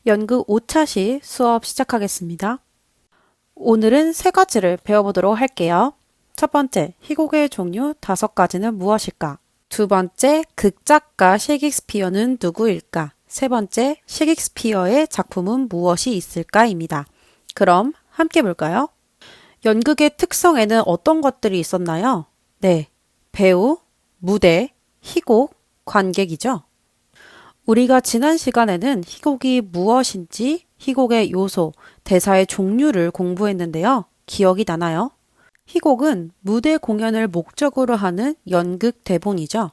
연극 5차시 수업 시작하겠습니다. 오늘은 세 가지를 배워보도록 할게요. 첫 번째, 희곡의 종류 5가지는 무엇일까? 두 번째, 극작가 셰익스피어는 누구일까? 세 번째, 셰익스피어의 작품은 무엇이 있을까입니다. 그럼 함께 볼까요? 연극의 특성에는 어떤 것들이 있었나요? 네, 배우, 무대, 희곡, 관객이죠. 우리가 지난 시간에는 희곡이 무엇인지, 희곡의 요소, 대사의 종류를 공부했는데요. 기억이 나나요? 희곡은 무대 공연을 목적으로 하는 연극 대본이죠.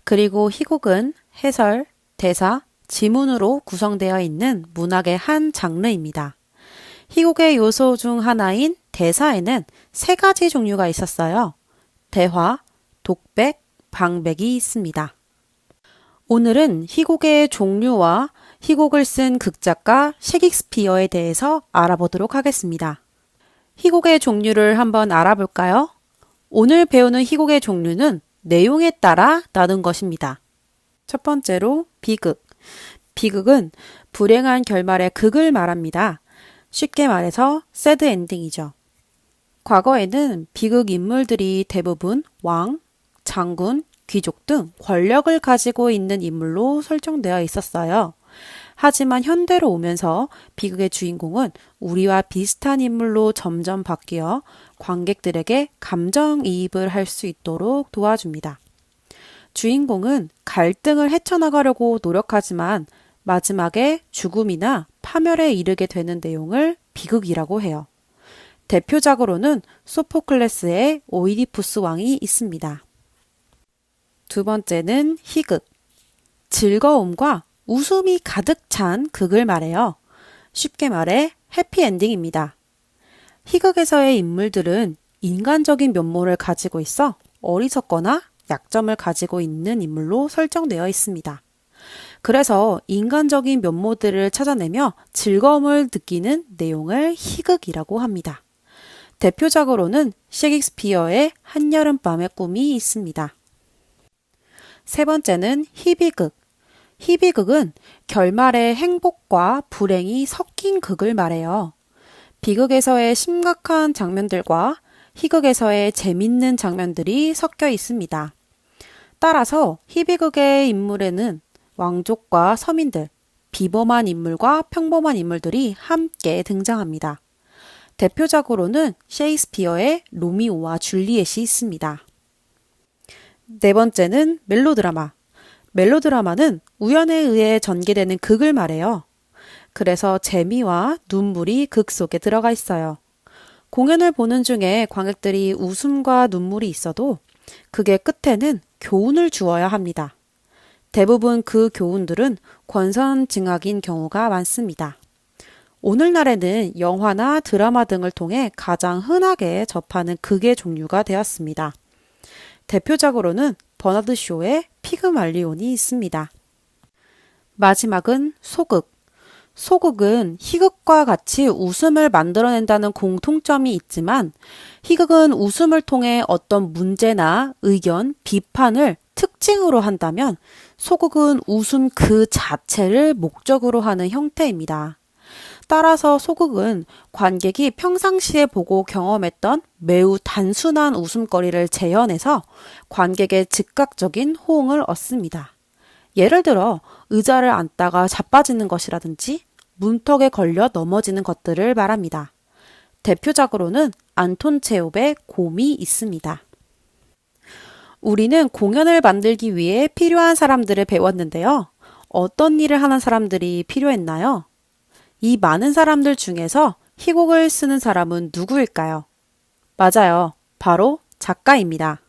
그리고 희곡은 해설, 대사, 지문으로 구성되어 있는 문학의 한 장르입니다. 희곡의 요소 중 하나인 대사에는 3가지 종류가 있었어요. 대화, 독백, 방백이 있습니다. 오늘은 희곡의 종류와 희곡을 쓴 극작가 셰익스피어에 대해서 알아보도록 하겠습니다. 희곡의 종류를 한번 알아볼까요? 오늘 배우는 희곡의 종류는 내용에 따라 나눈 것입니다. 첫 번째로 비극. 비극은 불행한 결말의 극을 말합니다. 쉽게 말해서 새드 엔딩이죠. 과거에는 비극 인물들이 대부분 왕, 장군, 귀족 등 권력을 가지고 있는 인물로 설정되어 있었어요. 하지만 현대로 오면서 비극의 주인공은 우리와 비슷한 인물로 점점 바뀌어 관객들에게 감정이입을 할 수 있도록 도와줍니다. 주인공은 갈등을 헤쳐나가려고 노력하지만 마지막에 죽음이나 파멸에 이르게 되는 내용을 비극이라고 해요. 대표작으로는 소포클레스의 오이디푸스 왕이 있습니다. 두 번째는 희극. 즐거움과 웃음이 가득 찬 극을 말해요. 쉽게 말해 해피엔딩입니다. 희극에서의 인물들은 인간적인 면모를 가지고 있어 어리석거나 약점을 가지고 있는 인물로 설정되어 있습니다. 그래서 인간적인 면모들을 찾아내며 즐거움을 느끼는 내용을 희극이라고 합니다. 대표작으로는 셰익스피어의 한여름밤의 꿈이 있습니다. 세 번째는 희비극. 희비극은 결말의 행복과 불행이 섞인 극을 말해요. 비극에서의 심각한 장면들과 희극에서의 재밌는 장면들이 섞여 있습니다. 따라서 희비극의 인물에는 왕족과 서민들, 비범한 인물과 평범한 인물들이 함께 등장합니다. 대표작으로는 셰익스피어의 로미오와 줄리엣이 있습니다. 네 번째는 멜로드라마. 멜로드라마는 우연에 의해 전개되는 극을 말해요. 그래서 재미와 눈물이 극 속에 들어가 있어요. 공연을 보는 중에 관객들이 웃음과 눈물이 있어도 극의 끝에는 교훈을 주어야 합니다. 대부분 그 교훈들은 권선징악인 경우가 많습니다. 오늘날에는 영화나 드라마 등을 통해 가장 흔하게 접하는 극의 종류가 되었습니다. 대표작으로는 버나드 쇼의 피그말리온이 있습니다. 마지막은 소극. 소극은 희극과 같이 웃음을 만들어낸다는 공통점이 있지만 희극은 웃음을 통해 어떤 문제나 의견, 비판을 특징으로 한다면 소극은 웃음 그 자체를 목적으로 하는 형태입니다. 따라서 소극은 관객이 평상시에 보고 경험했던 매우 단순한 웃음거리를 재현해서 관객의 즉각적인 호응을 얻습니다. 예를 들어 의자를 앉다가 자빠지는 것이라든지 문턱에 걸려 넘어지는 것들을 말합니다. 대표작으로는 안톤 체홉의 곰이 있습니다. 우리는 공연을 만들기 위해 필요한 사람들을 배웠는데요. 어떤 일을 하는 사람들이 필요했나요? 이 많은 사람들 중에서 희곡을 쓰는 사람은 누구일까요? 맞아요. 바로 작가입니다.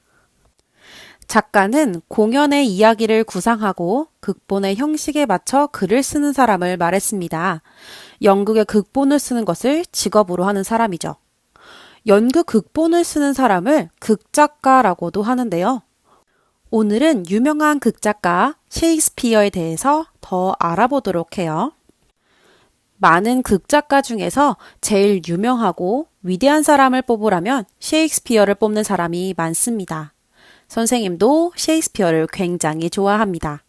작가는 공연의 이야기를 구상하고 극본의 형식에 맞춰 글을 쓰는 사람을 말했습니다. 연극의 극본을 쓰는 것을 직업으로 하는 사람이죠. 연극 극본을 쓰는 사람을 극작가라고도 하는데요. 오늘은 유명한 극작가 셰익스피어에 대해서 더 알아보도록 해요. 많은 극작가 중에서 제일 유명하고 위대한 사람을 뽑으라면 셰익스피어를 뽑는 사람이 많습니다. 선생님도 셰익스피어를 굉장히 좋아합니다.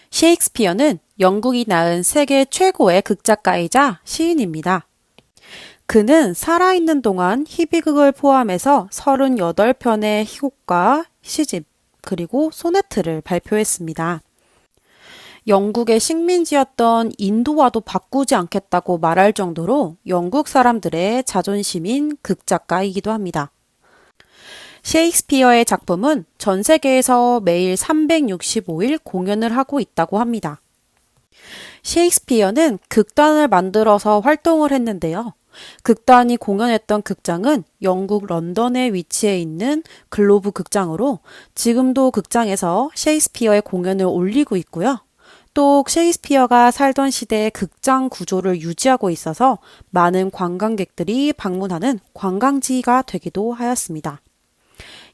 셰익스피어는 영국이 낳은 세계 최고의 극작가이자 시인입니다. 그는 살아있는 동안 희비극을 포함해서 38편의 희곡과 시집, 그리고 소네트를 발표했습니다. 영국의 식민지였던 인도와도 바꾸지 않겠다고 말할 정도로 영국 사람들의 자존심인 극작가이기도 합니다. 셰익스피어의 작품은 전 세계에서 매일 365일 공연을 하고 있다고 합니다. 셰익스피어는 극단을 만들어서 활동을 했는데요. 극단이 공연했던 극장은 영국 런던에 위치해 있는 글로브 극장으로 지금도 극장에서 셰익스피어의 공연을 올리고 있고요. 또 셰익스피어가 살던 시대의 극장 구조를 유지하고 있어서 많은 관광객들이 방문하는 관광지가 되기도 하였습니다.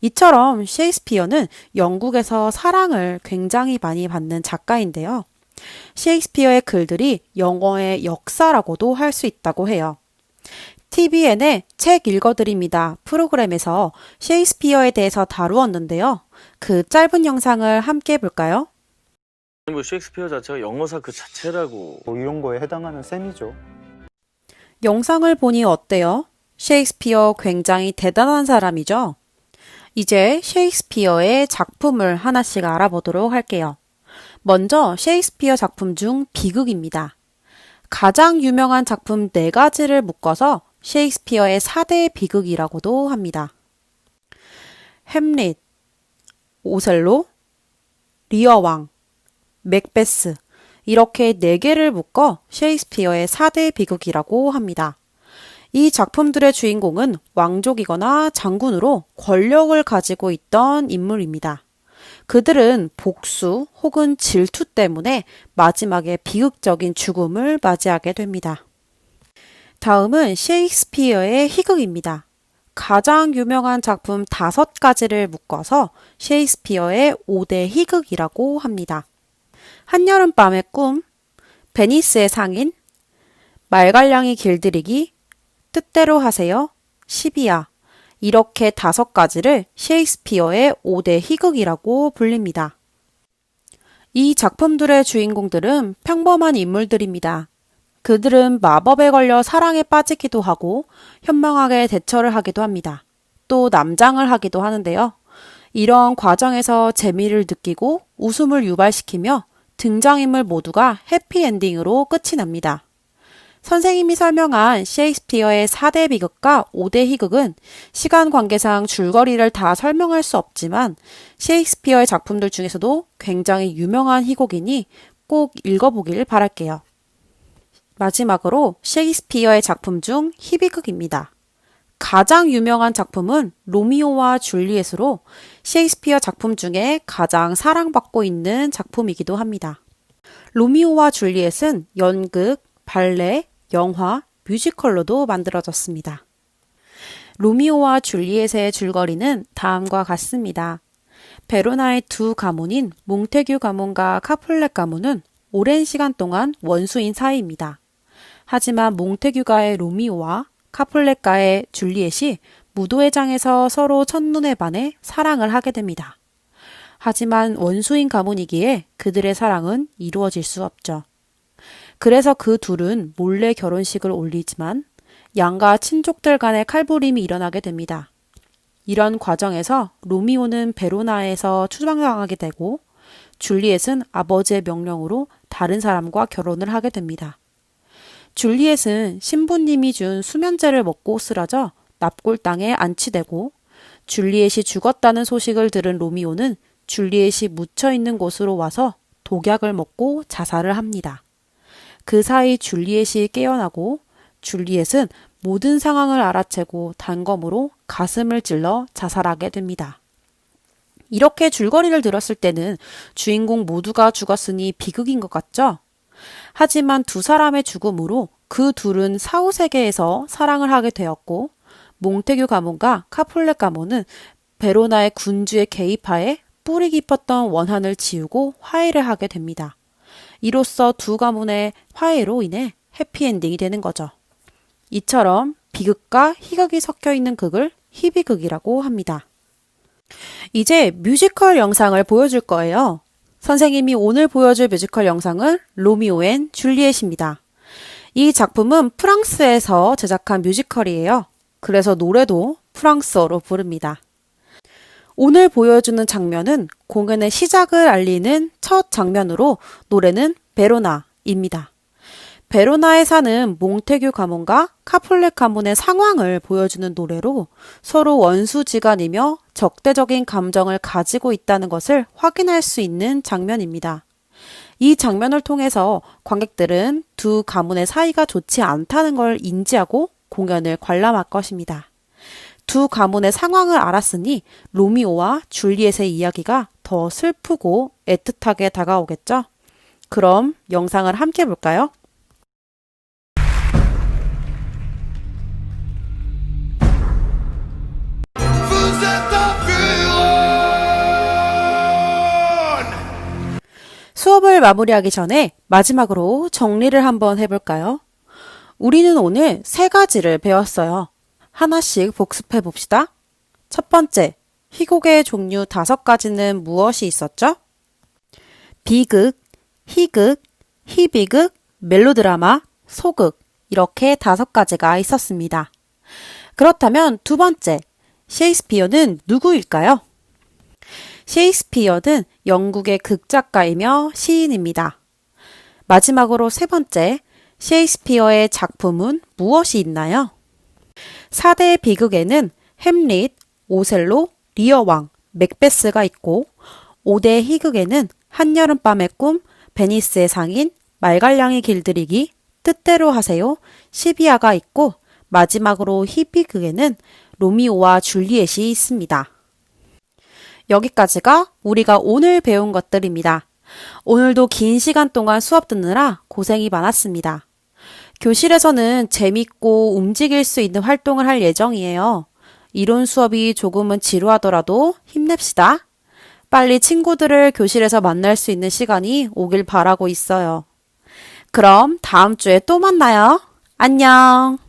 이처럼 셰익스피어는 영국에서 사랑을 굉장히 많이 받는 작가인데요. 셰익스피어의 글들이 영어의 역사라고도 할 수 있다고 해요. TVN의 책 읽어드립니다 프로그램에서 셰익스피어에 대해서 다루었는데요. 그 짧은 영상을 함께 볼까요? 뭐 셰익스피어 자체가 영어사 그 자체라고. 뭐 이런 거에 해당하는 셈이죠. 영상을 보니 어때요? 셰익스피어 굉장히 대단한 사람이죠? 이제 셰익스피어의 작품을 하나씩 알아보도록 할게요. 먼저 셰익스피어 작품 중 비극입니다. 가장 유명한 작품 4가지를 묶어서 셰익스피어의 4대 비극이라고도 합니다. 햄릿, 오셀로, 리어왕, 맥베스 이렇게 4개를 묶어 셰익스피어의 4대 비극이라고 합니다. 이 작품들의 주인공은 왕족이거나 장군으로 권력을 가지고 있던 인물입니다. 그들은 복수 혹은 질투 때문에 마지막에 비극적인 죽음을 맞이하게 됩니다. 다음은 셰익스피어의 희극입니다. 가장 유명한 작품 5가지를 묶어서 셰익스피어의 5대 희극이라고 합니다. 한여름밤의 꿈, 베니스의 상인, 말갈량이 길들이기, 뜻대로 하세요, 시비야 이렇게 5가지를 셰익스피어의 5대 희극이라고 불립니다. 이 작품들의 주인공들은 평범한 인물들입니다. 그들은 마법에 걸려 사랑에 빠지기도 하고 현명하게 대처를 하기도 합니다. 또 남장을 하기도 하는데요. 이런 과정에서 재미를 느끼고 웃음을 유발시키며 등장인물 모두가 해피엔딩으로 끝이 납니다. 선생님이 설명한 셰익스피어의 4대 비극과 5대 희극은 시간 관계상 줄거리를 다 설명할 수 없지만 셰익스피어의 작품들 중에서도 굉장히 유명한 희곡이니 꼭 읽어보길 바랄게요. 마지막으로 셰익스피어의 작품 중 희비극입니다. 가장 유명한 작품은 로미오와 줄리엣으로 셰익스피어 작품 중에 가장 사랑받고 있는 작품이기도 합니다. 로미오와 줄리엣은 연극, 발레, 영화, 뮤지컬로도 만들어졌습니다. 로미오와 줄리엣의 줄거리는 다음과 같습니다. 베로나의 두 가문인 몽테규 가문과 카플렛 가문은 오랜 시간 동안 원수인 사이입니다. 하지만 몽테규가의 로미오와 카플렛가의 줄리엣이 무도회장에서 서로 첫눈에 반해 사랑을 하게 됩니다. 하지만 원수인 가문이기에 그들의 사랑은 이루어질 수 없죠. 그래서 그 둘은 몰래 결혼식을 올리지만 양가 친족들 간의 칼부림이 일어나게 됩니다. 이런 과정에서 로미오는 베로나에서 추방당하게 되고 줄리엣은 아버지의 명령으로 다른 사람과 결혼을 하게 됩니다. 줄리엣은 신부님이 준 수면제를 먹고 쓰러져 납골당에 안치되고 줄리엣이 죽었다는 소식을 들은 로미오는 줄리엣이 묻혀있는 곳으로 와서 독약을 먹고 자살을 합니다. 그 사이 줄리엣이 깨어나고 줄리엣은 모든 상황을 알아채고 단검으로 가슴을 찔러 자살하게 됩니다. 이렇게 줄거리를 들었을 때는 주인공 모두가 죽었으니 비극인 것 같죠? 하지만 두 사람의 죽음으로 그 둘은 사후세계에서 사랑을 하게 되었고 몽테규 가문과 카플렛 가문은 베로나의 군주의 개입하에 뿌리 깊었던 원한을 지우고 화해를 하게 됩니다. 이로써 두 가문의 화해로 인해 해피엔딩이 되는 거죠. 이처럼 비극과 희극이 섞여 있는 극을 희비극이라고 합니다. 이제 뮤지컬 영상을 보여줄 거예요. 선생님이 오늘 보여줄 뮤지컬 영상은 로미오 앤 줄리엣입니다. 이 작품은 프랑스에서 제작한 뮤지컬이에요. 그래서 노래도 프랑스어로 부릅니다. 오늘 보여주는 장면은 공연의 시작을 알리는 첫 장면으로 노래는 베로나입니다. 베로나에 사는 몽테규 가문과 카풀렛 가문의 상황을 보여주는 노래로 서로 원수지간이며 적대적인 감정을 가지고 있다는 것을 확인할 수 있는 장면입니다. 이 장면을 통해서 관객들은 두 가문의 사이가 좋지 않다는 걸 인지하고 공연을 관람할 것입니다. 두 가문의 상황을 알았으니 로미오와 줄리엣의 이야기가 더 슬프고 애틋하게 다가오겠죠? 그럼 영상을 함께 볼까요? 수업을 마무리하기 전에 마지막으로 정리를 한번 해볼까요? 우리는 오늘 3가지를 배웠어요. 하나씩 복습해 봅시다. 첫 번째, 희곡의 종류 5가지는 무엇이 있었죠? 비극, 희극, 희비극, 멜로드라마, 소극 이렇게 5가지가 있었습니다. 그렇다면 두 번째, 셰익스피어는 누구일까요? 셰익스피어는 영국의 극작가이며 시인입니다. 마지막으로 세 번째, 셰익스피어의 작품은 무엇이 있나요? 4대 비극에는 햄릿, 오셀로, 리어왕, 맥베스가 있고 5대 희극에는 한여름밤의 꿈, 베니스의 상인, 말갈량이 길들이기, 뜻대로 하세요, 시비아가 있고 마지막으로 희비극에는 로미오와 줄리엣이 있습니다. 여기까지가 우리가 오늘 배운 것들입니다. 오늘도 긴 시간 동안 수업 듣느라 고생이 많았습니다. 교실에서는 재밌고 움직일 수 있는 활동을 할 예정이에요. 이론 수업이 조금은 지루하더라도 힘냅시다. 빨리 친구들을 교실에서 만날 수 있는 시간이 오길 바라고 있어요. 그럼 다음 주에 또 만나요. 안녕.